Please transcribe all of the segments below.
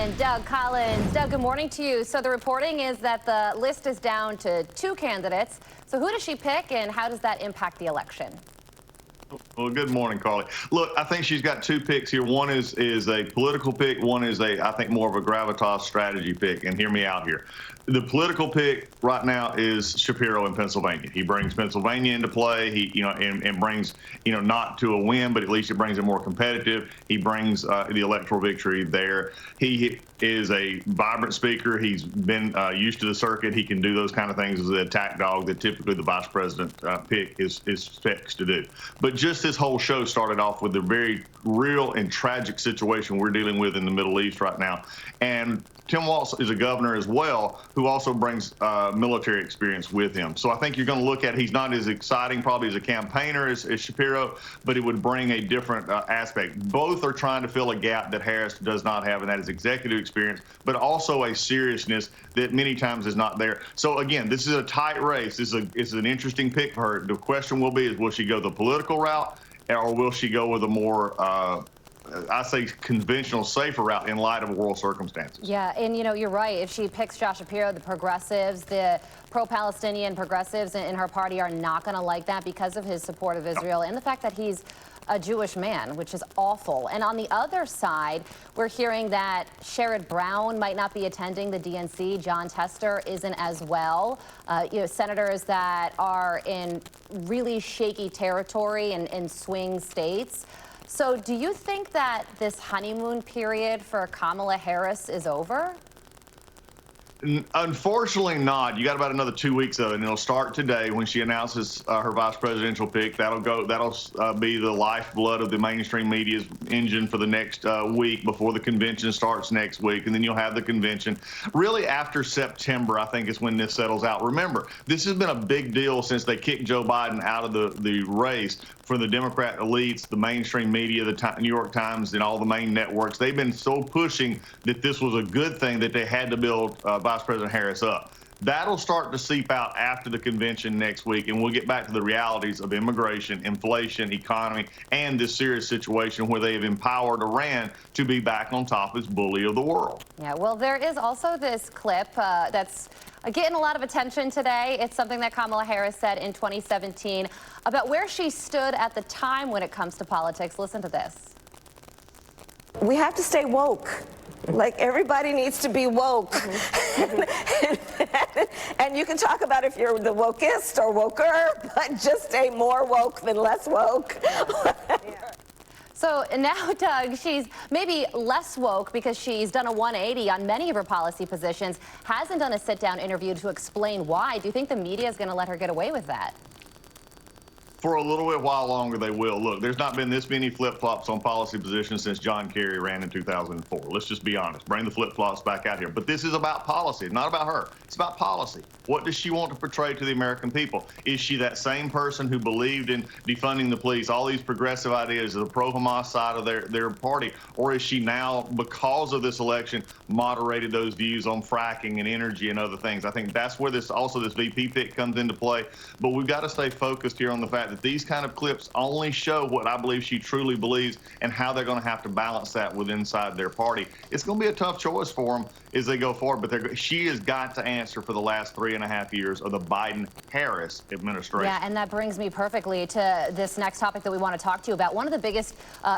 And Doug Collins. Doug, good morning to you. So the reporting is that the list is down to 2 candidates. So who does she pick, and how does that impact the election? Well, good morning, Carly. Look, I think she's got 2 picks here. One is a political pick. One is I think, more of a gravitas strategy pick. And hear me out here. The political pick right now is Shapiro in Pennsylvania. He brings Pennsylvania into play. He, and brings, not to a win, but at least it brings it more competitive. He brings the electoral victory there. He is a vibrant speaker. He's been used to the circuit. He can do those kind of things as the attack dog that typically the vice president pick is fixed to do. But just this whole show started off with a very real and tragic situation we're dealing with in the Middle East right now. And Tim Walz is a governor as well, who also brings military experience with him. So I think you're going to look at, he's not as exciting probably as a campaigner as Shapiro, but it would bring a different aspect. Both are trying to fill a gap that Harris does not have, and that is executive experience, but also a seriousness that many times is not there. So again, this is a tight race. This is an interesting pick for her. The question will be, will she go the political route, or will she go with a more I say conventional, safer route in light of world circumstances? Yeah, and you're right. If she picks Josh Shapiro, the progressives, the pro-Palestinian progressives in her party are not going to like that because of his support of Israel and the fact that he's a Jewish man, which is awful. And on the other side, we're hearing that Sherrod Brown might not be attending the DNC. Jon Tester isn't as well. Senators that are in really shaky territory and in swing states. So do you think that this honeymoon period for Kamala Harris is over? Unfortunately not. You got about another 2 weeks of it, and it'll start today when she announces her vice presidential pick. That'll be the lifeblood of the mainstream media's engine for the next week before the convention starts next week, and then you'll have the convention. Really after September, I think, is when this settles out. Remember, this has been a big deal since they kicked Joe Biden out of the race. For the Democrat elites, the mainstream media, the New York Times, and all the main networks, they've been so pushing that this was a good thing that they had to build Vice President Harris up. That'll start to seep out after the convention next week, and we'll get back to the realities of immigration, inflation, economy, and this serious situation where they have empowered Iran to be back on top as bully of the world. Yeah, well, there is also this clip that's getting a lot of attention today. It's something that Kamala Harris said in 2017 about where she stood at the time when it comes to politics. Listen to this. We have to stay woke. Like, everybody needs to be woke. And you can talk about if you're the wokest or woker, but just stay more woke than less woke. So now, Doug, she's maybe less woke because she's done a 180 on many of her policy positions, hasn't done a sit-down interview to explain why. Do you think the media is going to let her get away with that? For a little bit while longer, they will. Look, there's not been this many flip-flops on policy positions since John Kerry ran in 2004. Let's just be honest. Bring the flip-flops back out here. But this is about policy, not about her. It's about policy. What does she want to portray to the American people? Is she that same person who believed in defunding the police, all these progressive ideas, the pro-Hamas side of their party? Or is she now, because of this election, moderated those views on fracking and energy and other things? I think that's where this VP pick comes into play. But we've got to stay focused here on the fact that these kind of clips only show what I believe she truly believes and how they're going to have to balance that with inside their party. It's going to be a tough choice for them as they go forward, but she has got to answer for the last 3.5 years of the Biden-Harris administration. Yeah, and that brings me perfectly to this next topic that we want to talk to you about. One of the biggest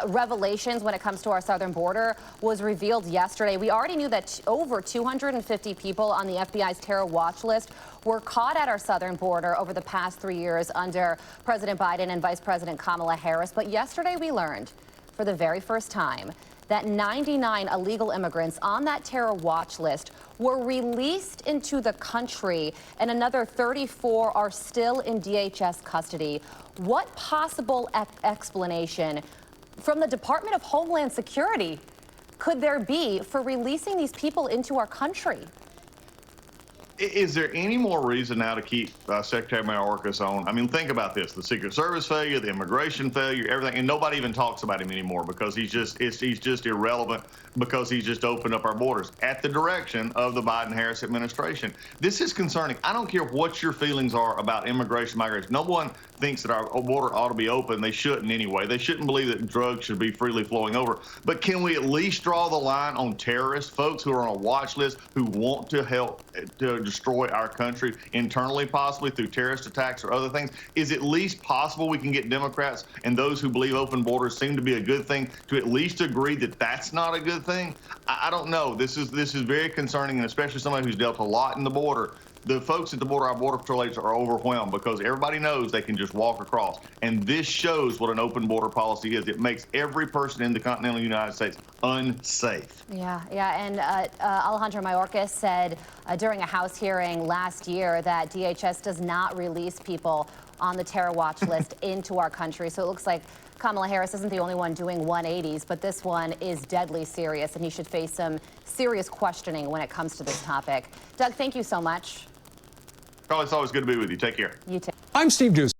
revelations when it comes to our southern border was revealed yesterday. We already knew that over 250 people on the FBI's terror watch list were caught at our southern border over the past 3 years under President Biden and Vice President Kamala Harris. But yesterday we learned for the very first time that 99 illegal immigrants on that terror watch list were released into the country, and another 34 are still in DHS custody. What possible explanation from the Department of Homeland Security could there be for releasing these people into our country? Is there any more reason now to keep Secretary Mayorkas on? I mean, think about this: the Secret Service failure, the immigration failure, everything, and nobody even talks about him anymore because he's just irrelevant because he's just opened up our borders at the direction of the Biden-Harris administration. This is concerning. I don't care what your feelings are about immigration, migration. No one thinks that our border ought to be open. They shouldn't anyway. They shouldn't believe that drugs should be freely flowing over. But can we at least draw the line on terrorists, folks who are on a watch list, who want to help to destroy our country internally, possibly through terrorist attacks or other things? Is it at least possible we can get Democrats and those who believe open borders seem to be a good thing to at least agree that that's not a good thing? I don't know. This is very concerning, and especially somebody who's dealt a lot in the border. The folks at the border, our Border Patrol agents, are overwhelmed because everybody knows they can just walk across. And this shows what an open border policy is. It makes every person in the continental United States unsafe. Yeah. And Alejandro Mayorkas said during a House hearing last year that DHS does not release people on the terror watch list into our country. So it looks like Kamala Harris isn't the only one doing 180s, but this one is deadly serious, and he should face some serious questioning when it comes to this topic. Doug, thank you so much. Carly, it's always good to be with you. Take care. You too. I'm Steve Doocy.